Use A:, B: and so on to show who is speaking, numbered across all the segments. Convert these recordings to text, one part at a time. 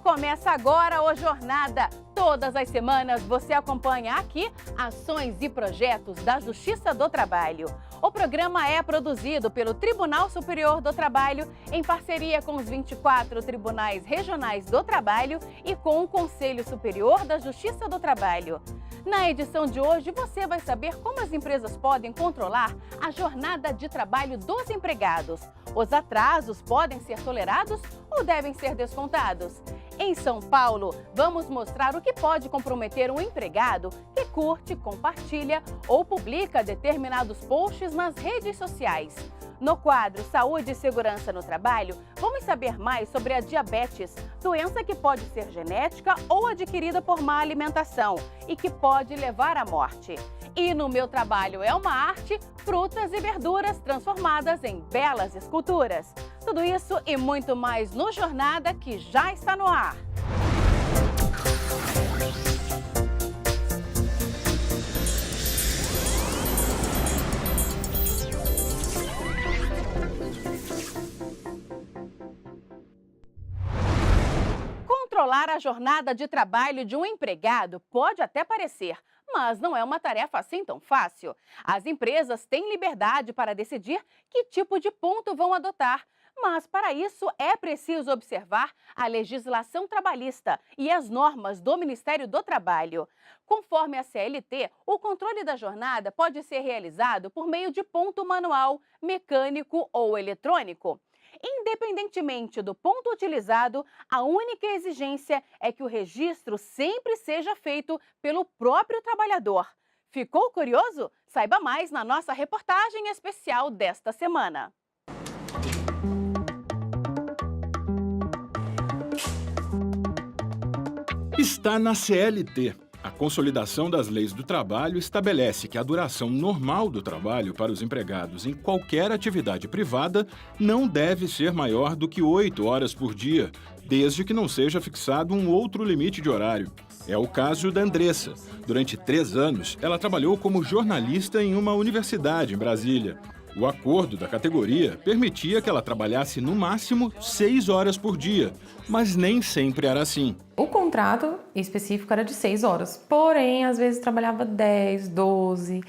A: Começa agora o Jornada. Todas as semanas você acompanha aqui ações e projetos da Justiça do Trabalho. O programa é produzido pelo Tribunal Superior do Trabalho em parceria com os 24 Tribunais Regionais do Trabalho e com o Conselho Superior da Justiça do Trabalho. Na edição de hoje, você vai saber como as empresas podem controlar a jornada de trabalho dos empregados. Os atrasos podem ser tolerados ou devem ser descontados? Em São Paulo, vamos mostrar o que pode comprometer um empregado que curte, compartilha ou publica determinados posts nas redes sociais. No quadro Saúde e Segurança no Trabalho, vamos saber mais sobre a diabetes, doença que pode ser genética ou adquirida por má alimentação e que pode levar à morte. E no Meu Trabalho é uma Arte, frutas e verduras transformadas em belas esculturas. Tudo isso e muito mais no Jornada, que já está no ar. Controlar a jornada de trabalho de um empregado pode até parecer, mas não é uma tarefa assim tão fácil. As empresas têm liberdade para decidir que tipo de ponto vão adotar, mas para isso é preciso observar a legislação trabalhista e as normas do Ministério do Trabalho. Conforme a CLT, o controle da jornada pode ser realizado por meio de ponto manual, mecânico ou eletrônico. Independentemente do ponto utilizado, a única exigência é que o registro sempre seja feito pelo próprio trabalhador. Ficou curioso? Saiba mais na nossa reportagem especial desta semana.
B: Está na CLT. A Consolidação das Leis do Trabalho estabelece que a duração normal do trabalho para os empregados em qualquer atividade privada não deve ser maior do que 8 horas por dia, desde que não seja fixado um outro limite de horário. É o caso da Andressa. Durante 3 anos, ela trabalhou como jornalista em uma universidade em Brasília. O acordo da categoria permitia que ela trabalhasse no máximo 6 horas por dia, mas nem sempre era assim.
C: O contrato específico era de 6 horas, porém, às vezes trabalhava 10, 12,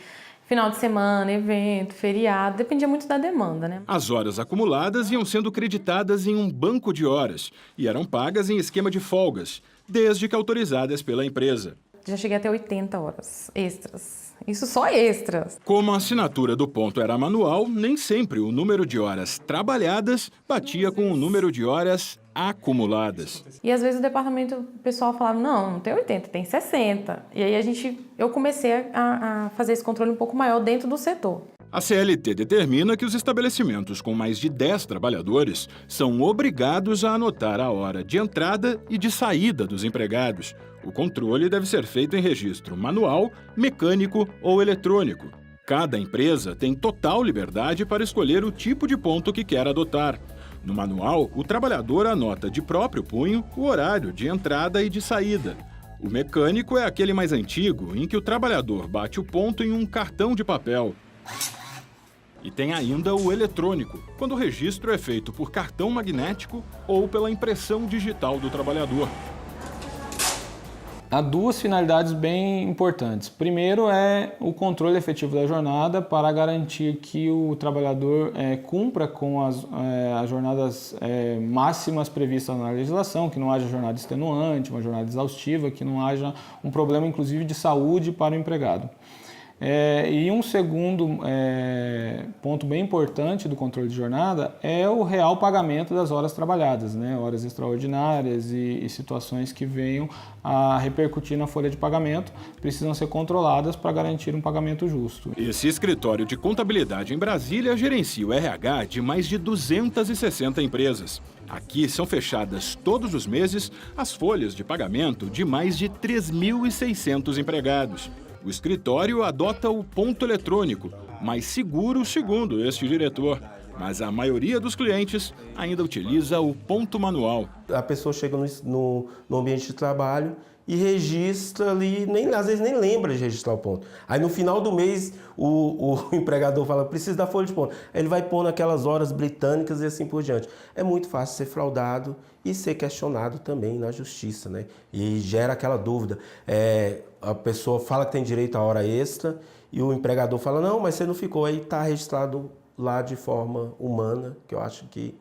C: final de semana, evento, feriado, dependia muito da demanda, né?
B: As horas acumuladas iam sendo creditadas em um banco de horas e eram pagas em esquema de folgas, desde que autorizadas pela empresa.
C: Já cheguei até 80 horas extras. Isso só extras.
B: Como a assinatura do ponto era manual, nem sempre o número de horas trabalhadas batia com o número de horas acumuladas.
C: E às vezes o departamento pessoal falava, não tem 80, tem 60. E aí eu comecei a fazer esse controle um pouco maior dentro do setor.
B: A CLT determina que os estabelecimentos com mais de 10 trabalhadores são obrigados a anotar a hora de entrada e de saída dos empregados. O controle deve ser feito em registro manual, mecânico ou eletrônico. Cada empresa tem total liberdade para escolher o tipo de ponto que quer adotar. No manual, o trabalhador anota de próprio punho o horário de entrada e de saída. O mecânico é aquele mais antigo, em que o trabalhador bate o ponto em um cartão de papel. E tem ainda o eletrônico, quando o registro é feito por cartão magnético ou pela impressão digital do trabalhador.
D: Há 2 finalidades bem importantes. Primeiro é o controle efetivo da jornada para garantir que o trabalhador cumpra com as jornadas máximas previstas na legislação, que não haja jornada extenuante, uma jornada exaustiva, que não haja um problema inclusive de saúde para o empregado. E um segundo ponto bem importante do controle de jornada é o real pagamento das horas trabalhadas, né? Horas extraordinárias e situações que venham a repercutir na folha de pagamento precisam ser controladas para garantir um pagamento justo.
B: Esse escritório de contabilidade em Brasília gerencia o RH de mais de 260 empresas. Aqui são fechadas todos os meses as folhas de pagamento de mais de 3.600 empregados. O escritório adota o ponto eletrônico, mais seguro, segundo este diretor. mas a maioria dos clientes ainda utiliza o ponto manual.
E: A pessoa chega no ambiente de trabalho e registra ali, às vezes nem lembra de registrar o ponto. Aí no final do mês o empregador fala, precisa da folha de ponto. Aí ele vai pondo aquelas horas britânicas e assim por diante. É muito fácil ser fraudado e ser questionado também na justiça, né? E gera aquela dúvida. A pessoa fala que tem direito à hora extra e o empregador fala, não, mas você não ficou, aí está registrado lá de forma humana, que eu acho que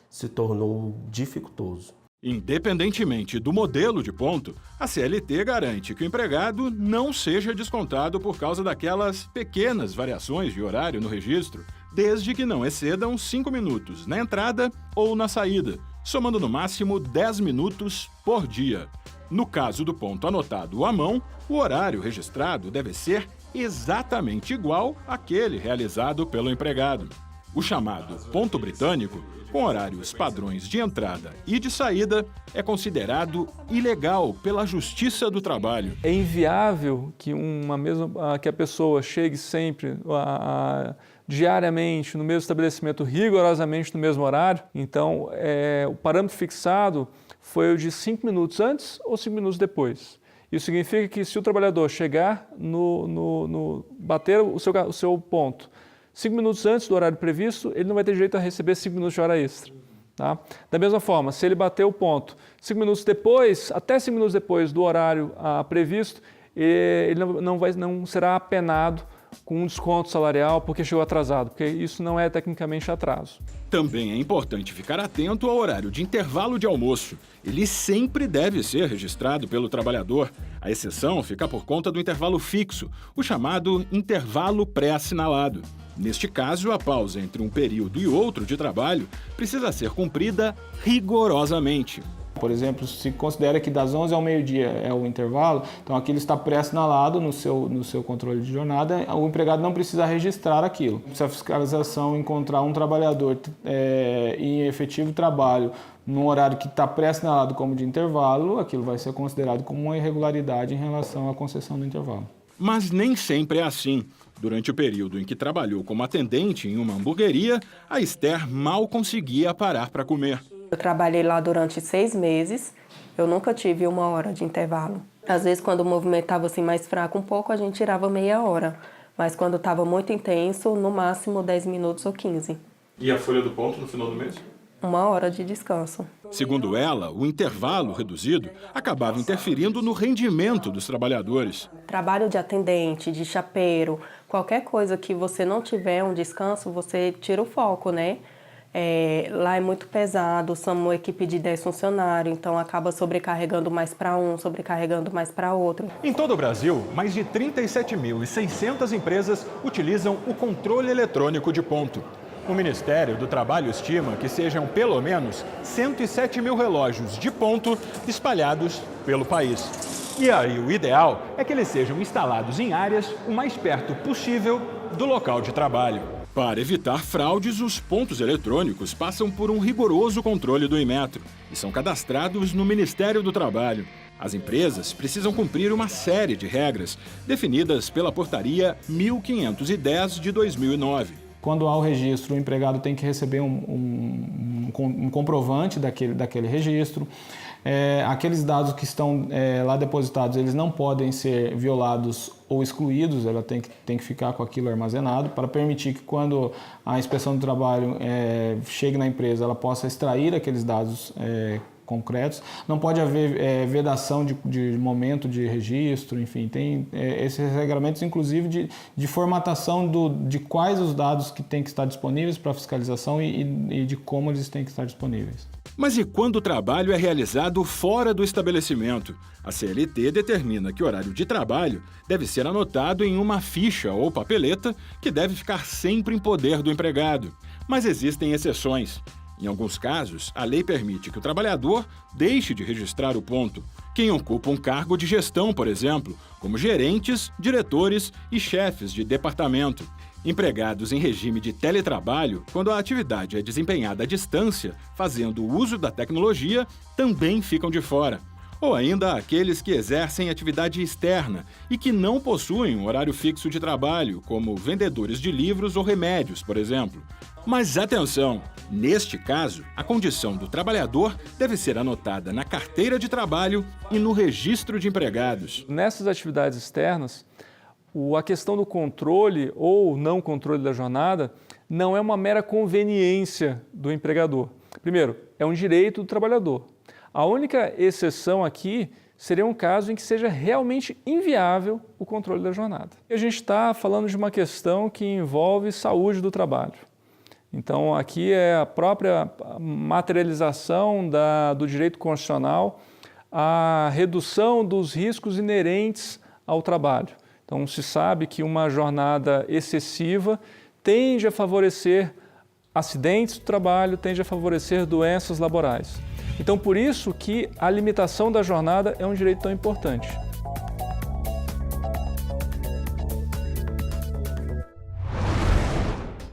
E: se tornou dificultoso.
B: Independentemente do modelo de ponto, a CLT garante que o empregado não seja descontado por causa daquelas pequenas variações de horário no registro, desde que não excedam 5 minutos na entrada ou na saída, somando no máximo 10 minutos por dia. No caso do ponto anotado à mão, o horário registrado deve ser exatamente igual àquele realizado pelo empregado. O chamado ponto britânico, com horários padrões de entrada e de saída, é considerado ilegal pela Justiça do Trabalho.
F: É inviável que que a pessoa chegue sempre diariamente no mesmo estabelecimento, rigorosamente no mesmo horário. Então, o parâmetro fixado foi o de 5 minutos antes ou 5 minutos depois. Isso significa que se o trabalhador chegar bater o seu ponto 5 minutos antes do horário previsto, ele não vai ter direito a receber 5 minutos de hora extra. Tá? Da mesma forma, se ele bater o ponto 5 minutos depois, até 5 minutos depois do horário previsto, ele não será apenado com um desconto salarial porque chegou atrasado, porque isso não é tecnicamente atraso.
B: Também é importante ficar atento ao horário de intervalo de almoço. Ele sempre deve ser registrado pelo trabalhador. A exceção fica por conta do intervalo fixo, o chamado intervalo pré-assinalado. Neste caso, a pausa entre um período e outro de trabalho precisa ser cumprida rigorosamente.
D: Por exemplo, se considera que das 11 ao meio-dia é o intervalo, então aquilo está pré-assinalado no seu controle de jornada, o empregado não precisa registrar aquilo. Se a fiscalização encontrar um trabalhador em efetivo trabalho num horário que está pré-assinalado como de intervalo, aquilo vai ser considerado como uma irregularidade em relação à concessão do intervalo.
B: Mas nem sempre é assim. Durante o período em que trabalhou como atendente em uma hamburgueria, a Esther mal conseguia parar para comer.
G: Eu trabalhei lá durante 6 meses, eu nunca tive 1 hora de intervalo. Às vezes, quando o movimento estava assim, mais fraco um pouco, a gente tirava meia hora. Mas quando estava muito intenso, no máximo 10 minutos ou 15.
B: E a folha do ponto no final do mês?
G: 1 hora de descanso.
B: Segundo ela, o intervalo reduzido acabava interferindo no rendimento dos trabalhadores.
G: Trabalho de atendente, de chapeiro, qualquer coisa que você não tiver um descanso, você tira o foco, né? Lá é muito pesado, somos uma equipe de 10 funcionários, então acaba sobrecarregando mais para um, sobrecarregando mais para outro.
B: Em todo o Brasil, mais de 37.600 empresas utilizam o controle eletrônico de ponto. O Ministério do Trabalho estima que sejam pelo menos 107 mil relógios de ponto espalhados pelo país. E aí o ideal é que eles sejam instalados em áreas o mais perto possível do local de trabalho. Para evitar fraudes, os pontos eletrônicos passam por um rigoroso controle do Inmetro e são cadastrados no Ministério do Trabalho. As empresas precisam cumprir uma série de regras definidas pela Portaria 1510 de 2009.
D: Quando há o registro, o empregado tem que receber um comprovante daquele registro. Aqueles dados que estão lá depositados, eles não podem ser violados ou excluídos, ela tem que ficar com aquilo armazenado para permitir que quando a inspeção do trabalho chegue na empresa, ela possa extrair aqueles dados concretos. Não pode haver vedação de momento de registro, enfim, tem esses regramentos, inclusive, de formatação de quais os dados que têm que estar disponíveis para fiscalização e de como eles têm que estar disponíveis.
B: Mas e quando o trabalho é realizado fora do estabelecimento? A CLT determina que o horário de trabalho deve ser anotado em uma ficha ou papeleta que deve ficar sempre em poder do empregado. Mas existem exceções. Em alguns casos, a lei permite que o trabalhador deixe de registrar o ponto. Quem ocupa um cargo de gestão, por exemplo, como gerentes, diretores e chefes de departamento. Empregados em regime de teletrabalho, quando a atividade é desempenhada à distância, fazendo uso da tecnologia, também ficam de fora. ou ainda aqueles que exercem atividade externa e que não possuem um horário fixo de trabalho, como vendedores de livros ou remédios, por exemplo. Mas atenção! Neste caso, a condição do trabalhador deve ser anotada na carteira de trabalho e no registro de empregados.
F: Nessas atividades externas, a questão do controle ou não controle da jornada não é uma mera conveniência do empregador. Primeiro, é um direito do trabalhador. A única exceção aqui seria um caso em que seja realmente inviável o controle da jornada. A gente está falando de uma questão que envolve saúde do trabalho. Então, aqui é a própria materialização do direito constitucional, a redução dos riscos inerentes ao trabalho. Então, se sabe que uma jornada excessiva tende a favorecer acidentes do trabalho, tende a favorecer doenças laborais. Então, por isso que a limitação da jornada é um direito tão importante.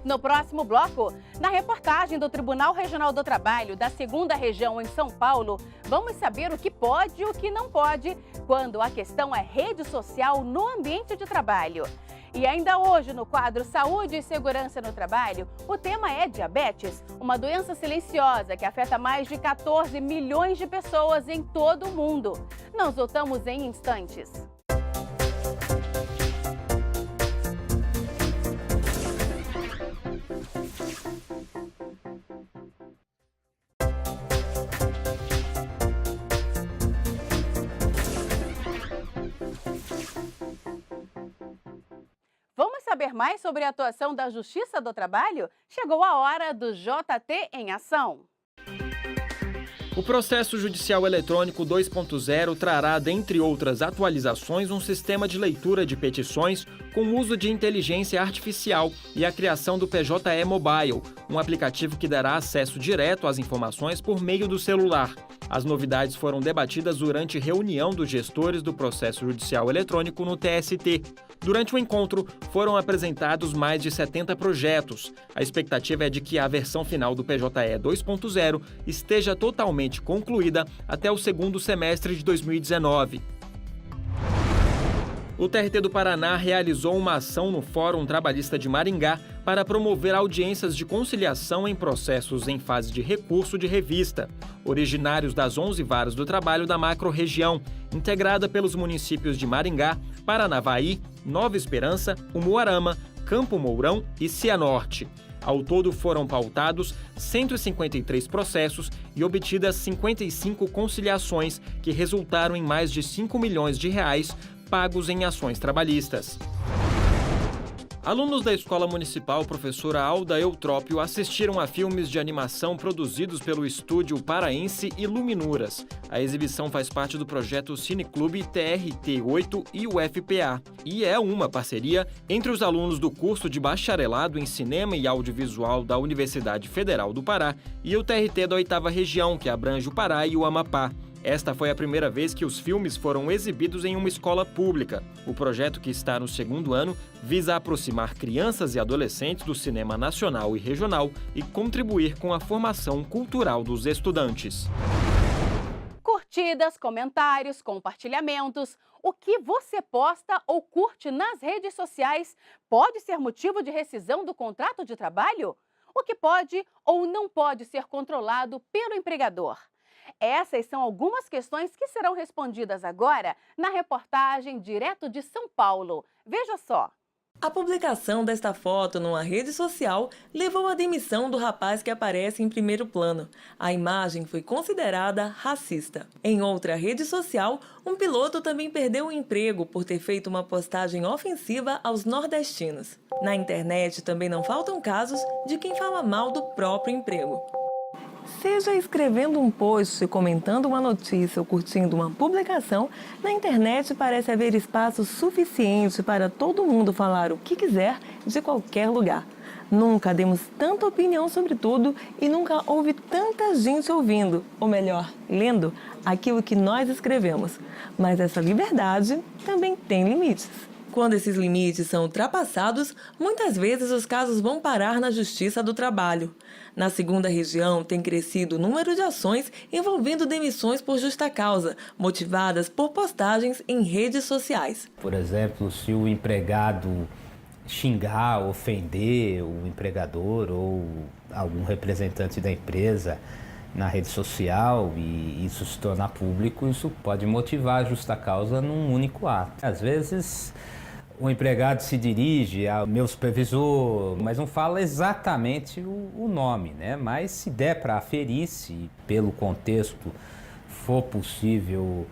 A: No próximo bloco, na reportagem do Tribunal Regional do Trabalho da 2ª Região em São Paulo, vamos saber o que pode e o que não pode quando a questão é rede social no ambiente de trabalho. E ainda hoje, no quadro Saúde e Segurança no Trabalho, o tema é diabetes, uma doença silenciosa que afeta mais de 14 milhões de pessoas em todo o mundo. Nós voltamos em instantes. Vamos saber mais sobre a atuação da Justiça do Trabalho? Chegou a hora do JT em Ação.
H: O processo judicial eletrônico 2.0 trará, dentre outras atualizações, um sistema de leitura de petições com uso de inteligência artificial e a criação do PJE Mobile, um aplicativo que dará acesso direto às informações por meio do celular. As novidades foram debatidas durante reunião dos gestores do processo judicial eletrônico no TST. Durante o encontro, foram apresentados mais de 70 projetos. A expectativa é de que a versão final do PJE 2.0 esteja totalmente concluída até o 2º semestre de 2019. O TRT do Paraná realizou uma ação no Fórum Trabalhista de Maringá para promover audiências de conciliação em processos em fase de recurso de revista, originários das 11 varas do trabalho da macro-região, integrada pelos municípios de Maringá, Paranavaí, Nova Esperança, Umuarama, Campo Mourão e Cianorte. Ao todo foram pautados 153 processos e obtidas 55 conciliações, que resultaram em mais de 5 milhões de reais pagos em ações trabalhistas. Alunos da Escola Municipal Professora Alda Eutrópio assistiram a filmes de animação produzidos pelo estúdio paraense Iluminuras. A exibição faz parte do projeto Cineclube TRT8 e UFPA e é uma parceria entre os alunos do curso de Bacharelado em Cinema e Audiovisual da Universidade Federal do Pará e o TRT da 8ª Região, que abrange o Pará e o Amapá. Esta foi a primeira vez que os filmes foram exibidos em uma escola pública. O projeto, que está no 2º ano, visa aproximar crianças e adolescentes do cinema nacional e regional e contribuir com a formação cultural dos estudantes.
A: Curtidas, comentários, compartilhamentos, o que você posta ou curte nas redes sociais pode ser motivo de rescisão do contrato de trabalho? O que pode ou não pode ser controlado pelo empregador? Essas são algumas questões que serão respondidas agora na reportagem direto de São Paulo. Veja só.
I: A publicação desta foto numa rede social levou à demissão do rapaz que aparece em primeiro plano. A imagem foi considerada racista. Em outra rede social, um piloto também perdeu o emprego por ter feito uma postagem ofensiva aos nordestinos. Na internet também não faltam casos de quem fala mal do próprio emprego. Seja escrevendo um post, comentando uma notícia ou curtindo uma publicação, na internet parece haver espaço suficiente para todo mundo falar o que quiser de qualquer lugar. Nunca demos tanta opinião sobre tudo e nunca houve tanta gente ouvindo, ou melhor, lendo, aquilo que nós escrevemos. Mas essa liberdade também tem limites. Quando esses limites são ultrapassados, muitas vezes os casos vão parar na Justiça do Trabalho. Na segunda região, tem crescido o número de ações envolvendo demissões por justa causa, motivadas por postagens em redes sociais.
J: Por exemplo, se o empregado xingar, ofender o empregador ou algum representante da empresa na rede social e isso se tornar público, isso pode motivar a justa causa num único ato. Às vezes o empregado se dirige ao meu supervisor, mas não fala exatamente o nome, né? Mas se der para aferir, se pelo contexto for possível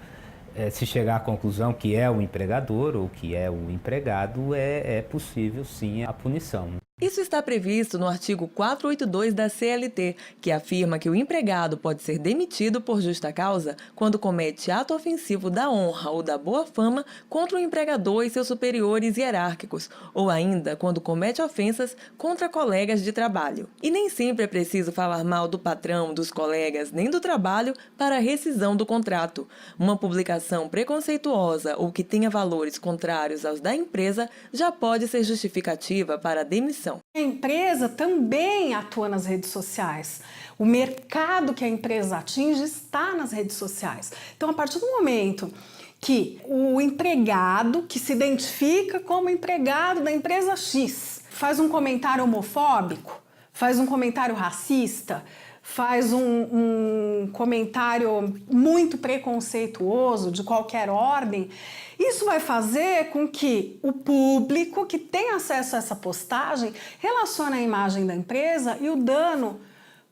J: se chegar à conclusão que é o empregador ou que é o empregado, é possível sim a punição.
I: Isso está previsto no artigo 482 da CLT, que afirma que o empregado pode ser demitido por justa causa quando comete ato ofensivo da honra ou da boa fama contra o empregador e seus superiores hierárquicos, ou ainda quando comete ofensas contra colegas de trabalho. E nem sempre é preciso falar mal do patrão, dos colegas, nem do trabalho para a rescisão do contrato. Uma publicação preconceituosa ou que tenha valores contrários aos da empresa já pode ser justificativa para a demissão.
K: A empresa também atua nas redes sociais. O mercado que a empresa atinge está nas redes sociais. Então, a partir do momento que o empregado, que se identifica como empregado da empresa X, faz um comentário homofóbico, faz um comentário racista, faz um comentário muito preconceituoso de qualquer ordem, isso vai fazer com que o público que tem acesso a essa postagem relacione a imagem da empresa e o dano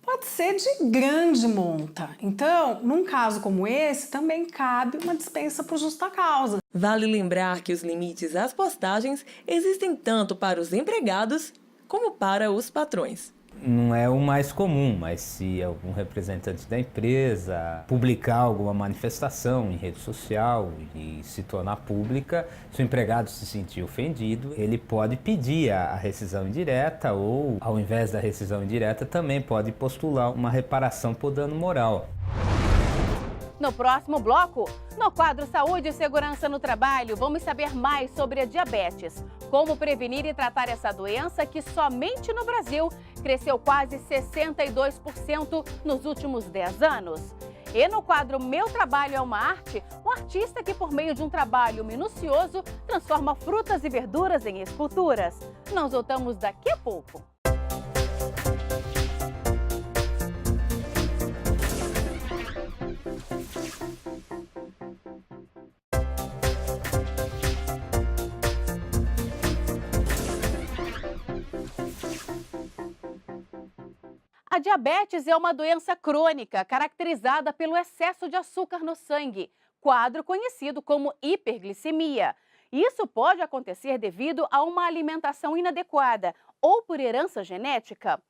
K: pode ser de grande monta. Então, num caso como esse, também cabe uma dispensa por justa causa.
I: Vale lembrar que os limites às postagens existem tanto para os empregados como para os patrões.
J: Não é o mais comum, mas se algum representante da empresa publicar alguma manifestação em rede social e se tornar pública, se o empregado se sentir ofendido, ele pode pedir a rescisão indireta ou, ao invés da rescisão indireta, também pode postular uma reparação por dano moral.
A: No próximo bloco, no quadro Saúde e Segurança no Trabalho, vamos saber mais sobre a diabetes. Como prevenir e tratar essa doença que somente no Brasil cresceu quase 62% nos últimos 10 anos. E no quadro Meu Trabalho é uma Arte, um artista que por meio de um trabalho minucioso transforma frutas e verduras em esculturas. Nós voltamos daqui a pouco. A diabetes é uma doença crônica caracterizada pelo excesso de açúcar no sangue, quadro conhecido como hiperglicemia. Isso pode acontecer devido a uma alimentação inadequada ou por herança genética.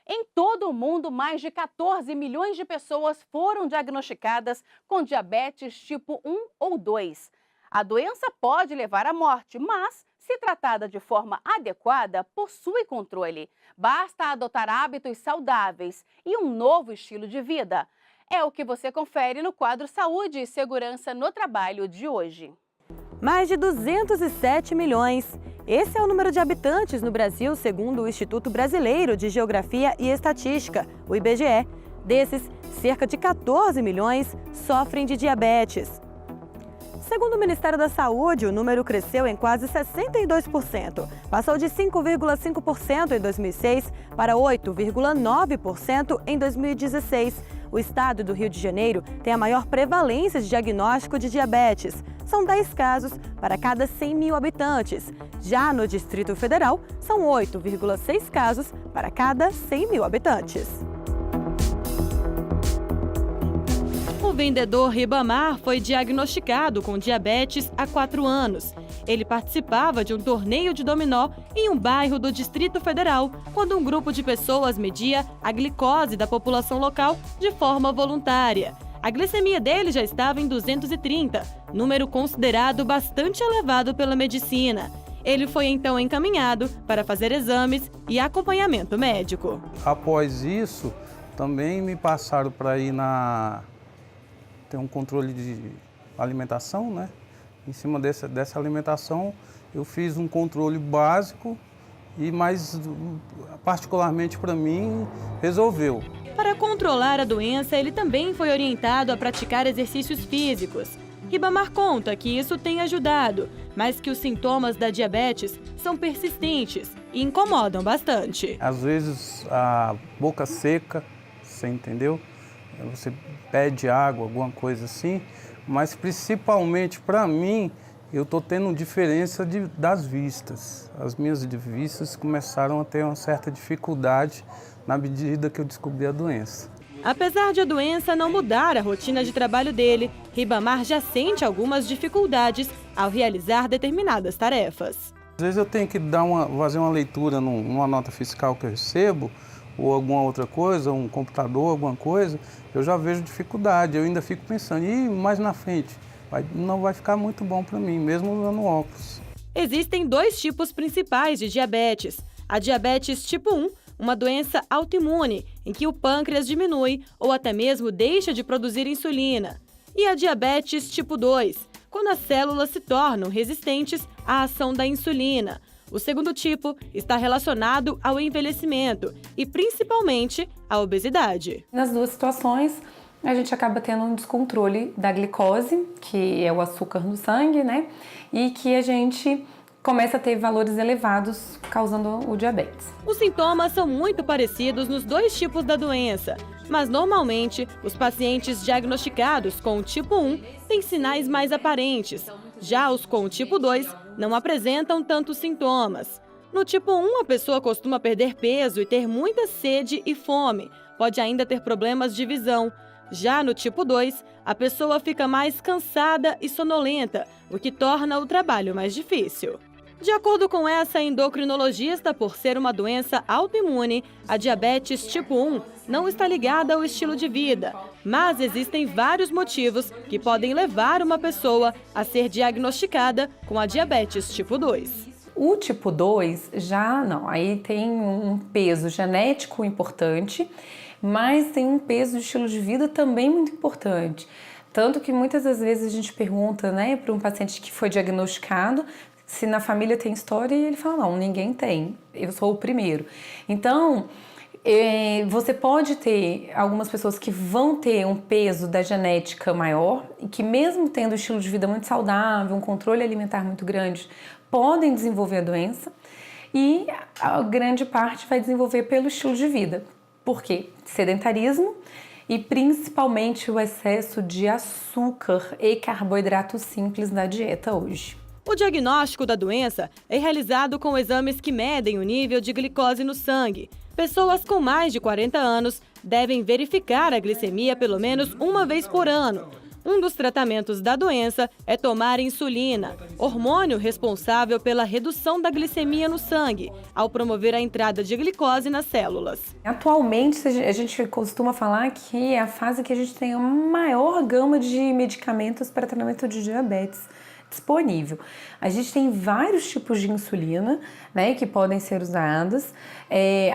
A: Em todo o mundo, mais de 14 milhões de pessoas foram diagnosticadas com diabetes tipo 1 ou 2. A doença pode levar à morte, mas, se tratada de forma adequada, possui controle. Basta adotar hábitos saudáveis e um novo estilo de vida. É o que você confere no quadro Saúde e Segurança no Trabalho de hoje.
L: Mais de 207 milhões. Esse é o número de habitantes no Brasil, segundo o Instituto Brasileiro de Geografia e Estatística, o IBGE. Desses, cerca de 14 milhões sofrem de diabetes. Segundo o Ministério da Saúde, o número cresceu em quase 62%. Passou de 5,5% em 2006 para 8,9% em 2016. O estado do Rio de Janeiro tem a maior prevalência de diagnóstico de diabetes. São 10 casos para cada 100 mil habitantes. Já no Distrito Federal, são 8,6 casos para cada 100 mil habitantes. O vendedor Ribamar foi diagnosticado com diabetes há 4 anos. Ele participava de um torneio de dominó em um bairro do Distrito Federal, quando um grupo de pessoas media a glicose da população local de forma voluntária. A glicemia dele já estava em 230, número considerado bastante elevado pela medicina. Ele foi então encaminhado para fazer exames e acompanhamento médico.
M: Após isso, também me passaram para ir ter um controle de alimentação, né? Em cima dessa alimentação, eu fiz um controle básico, mas particularmente para mim, resolveu.
L: Para controlar a doença, ele também foi orientado a praticar exercícios físicos. Ribamar conta que isso tem ajudado, mas que os sintomas da diabetes são persistentes e incomodam bastante.
M: Às vezes a boca seca, você entendeu? Você pede água, alguma coisa assim, mas principalmente para mim, eu estou tendo diferença das vistas. As minhas vistas começaram a ter uma certa dificuldade na medida que eu descobri a doença.
L: Apesar de a doença não mudar a rotina de trabalho dele, Ribamar já sente algumas dificuldades ao realizar determinadas tarefas.
M: Às vezes eu tenho que fazer uma leitura numa nota fiscal que eu recebo, ou alguma outra coisa, um computador, alguma coisa, eu já vejo dificuldade. Eu ainda fico pensando, mais na frente, não vai ficar muito bom para mim, mesmo usando óculos.
L: Existem 2 tipos principais de diabetes. A diabetes tipo 1, uma doença autoimune, em que o pâncreas diminui ou até mesmo deixa de produzir insulina. E a diabetes tipo 2, quando as células se tornam resistentes à ação da insulina. O segundo tipo está relacionado ao envelhecimento e principalmente à obesidade.
C: Nas 2 situações, a gente acaba tendo um descontrole da glicose, que é o açúcar no sangue, né? E que a gente começa a ter valores elevados, causando o diabetes.
L: Os sintomas são muito parecidos nos 2 tipos da doença, mas normalmente os pacientes diagnosticados com o tipo 1 têm sinais mais aparentes. Já os com o tipo 2 não apresentam tantos sintomas. No tipo 1, a pessoa costuma perder peso e ter muita sede e fome. Pode ainda ter problemas de visão. Já no tipo 2, a pessoa fica mais cansada e sonolenta, o que torna o trabalho mais difícil. De acordo com essa endocrinologista, por ser uma doença autoimune, a diabetes tipo 1 não está ligada ao estilo de vida, mas existem vários motivos que podem levar uma pessoa a ser diagnosticada com a diabetes tipo 2.
C: O tipo 2 já não, aí tem um peso genético importante, mas tem um peso de estilo de vida também muito importante. Tanto que muitas das vezes a gente pergunta, né, para um paciente que foi diagnosticado se na família tem história e ele fala, não, ninguém tem, eu sou o primeiro. Então, você pode ter algumas pessoas que vão ter um peso da genética maior e que mesmo tendo um estilo de vida muito saudável, um controle alimentar muito grande, podem desenvolver a doença e a grande parte vai desenvolver pelo estilo de vida. Por quê? Sedentarismo e principalmente o excesso de açúcar e carboidratos simples na dieta hoje.
L: O diagnóstico da doença é realizado com exames que medem o nível de glicose no sangue. Pessoas com mais de 40 anos devem verificar a glicemia pelo menos uma vez por ano. Um dos tratamentos da doença é tomar insulina, hormônio responsável pela redução da glicemia no sangue, ao promover a entrada de glicose nas células.
C: Atualmente, a gente costuma falar que é a fase que a gente tem a maior gama de medicamentos para tratamento de diabetes disponível. A gente tem vários tipos de insulina, né, que podem ser usadas.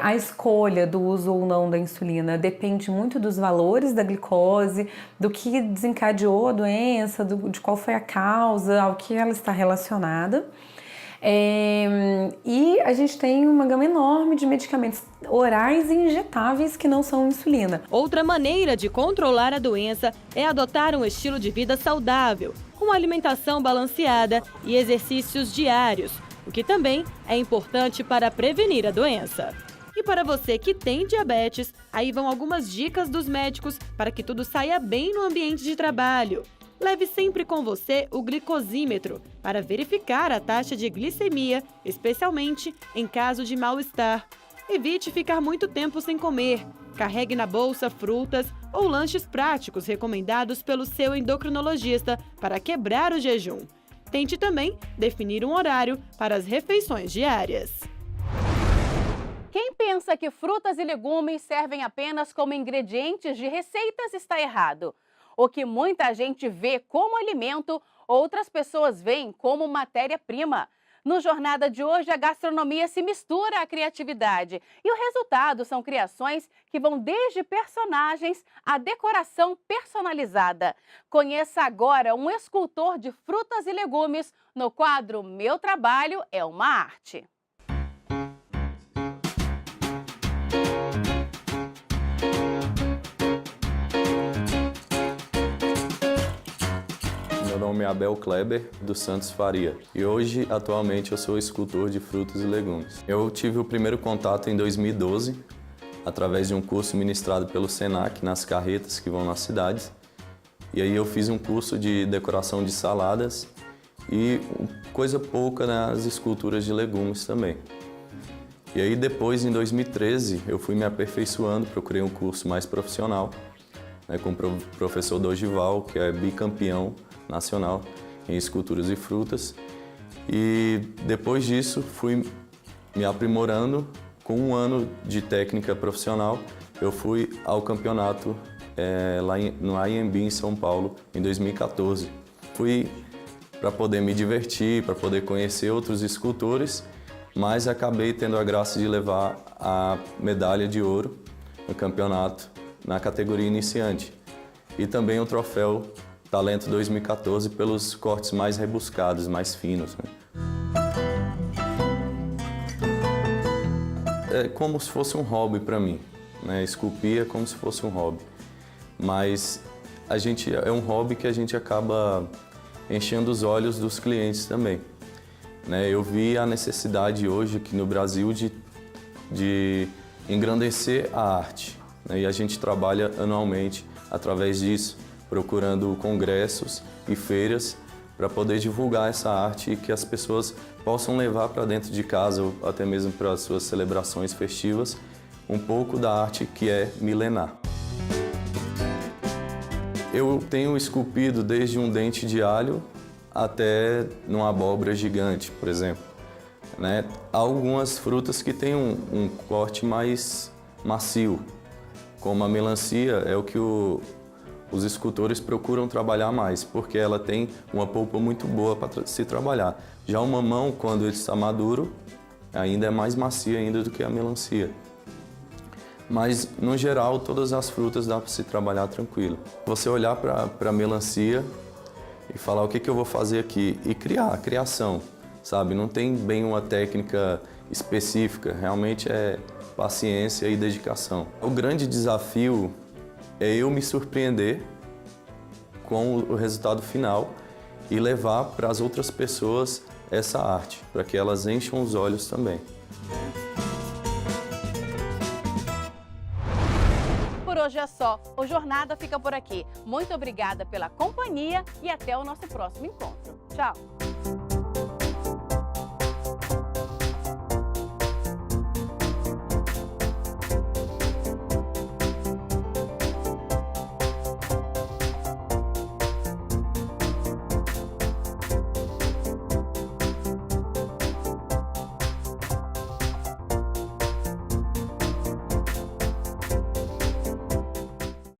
C: A escolha do uso ou não da insulina depende muito dos valores da glicose, do que desencadeou a doença, de qual foi a causa, ao que ela está relacionada. E a gente tem uma gama enorme de medicamentos orais e injetáveis que não são insulina.
L: Outra maneira de controlar a doença é adotar um estilo de vida saudável, com alimentação balanceada e exercícios diários, o que também é importante para prevenir a doença. E para você que tem diabetes, aí vão algumas dicas dos médicos para que tudo saia bem no ambiente de trabalho. Leve sempre com você o glicosímetro para verificar a taxa de glicemia, especialmente em caso de mal-estar. Evite ficar muito tempo sem comer. Carregue na bolsa frutas ou lanches práticos recomendados pelo seu endocrinologista para quebrar o jejum. Tente também definir um horário para as refeições diárias.
A: Quem pensa que frutas e legumes servem apenas como ingredientes de receitas está errado. O que muita gente vê como alimento, outras pessoas veem como matéria-prima. No Jornada de hoje, a gastronomia se mistura à criatividade e o resultado são criações que vão desde personagens à decoração personalizada. Conheça agora um escultor de frutas e legumes no quadro Meu Trabalho é uma Arte.
N: Meu nome é Abel Kleber, dos Santos Faria, e hoje, atualmente, eu sou escultor de frutas e legumes. Eu tive o primeiro contato em 2012, através de um curso ministrado pelo Senac, nas carretas que vão nas cidades. E aí eu fiz um curso de decoração de saladas e coisa pouca nas esculturas de legumes também. E aí depois, em 2013, eu fui me aperfeiçoando, procurei um curso mais profissional, com o professor Dorival, que é bicampeão nacional em esculturas e frutas. E depois disso fui me aprimorando. Com um ano de técnica profissional, eu fui ao campeonato lá no IMB em São Paulo em 2014. Fui para poder me divertir, para poder conhecer outros escultores, mas acabei tendo a graça de levar a medalha de ouro no campeonato na categoria iniciante e também o troféu Talento 2014 pelos cortes mais rebuscados, mais finos. É como se fosse um hobby para mim, Esculpir é como se fosse um hobby, mas é um hobby que a gente acaba enchendo os olhos dos clientes também. Eu vi a necessidade hoje aqui no Brasil de engrandecer a arte, e a gente trabalha anualmente através disso, procurando congressos e feiras para poder divulgar essa arte e que as pessoas possam levar para dentro de casa ou até mesmo para as suas celebrações festivas um pouco da arte que é milenar. Eu tenho esculpido desde um dente de alho até numa abóbora gigante, por exemplo. Há algumas frutas que têm um corte mais macio, como a melancia é o que os escultores procuram trabalhar mais, porque ela tem uma polpa muito boa para se trabalhar. Já o mamão, quando ele está maduro, ainda é mais macio ainda do que a melancia. Mas, no geral, todas as frutas dá para se trabalhar tranquilo. Você olhar para a melancia e falar o que eu vou fazer aqui e criar, a criação, sabe? Não tem bem uma técnica específica, realmente é paciência e dedicação. O grande desafio é eu me surpreender com o resultado final e levar para as outras pessoas essa arte, para que elas encham os olhos também.
A: Por hoje é só. O Jornada fica por aqui. Muito obrigada pela companhia e até o nosso próximo encontro. Tchau!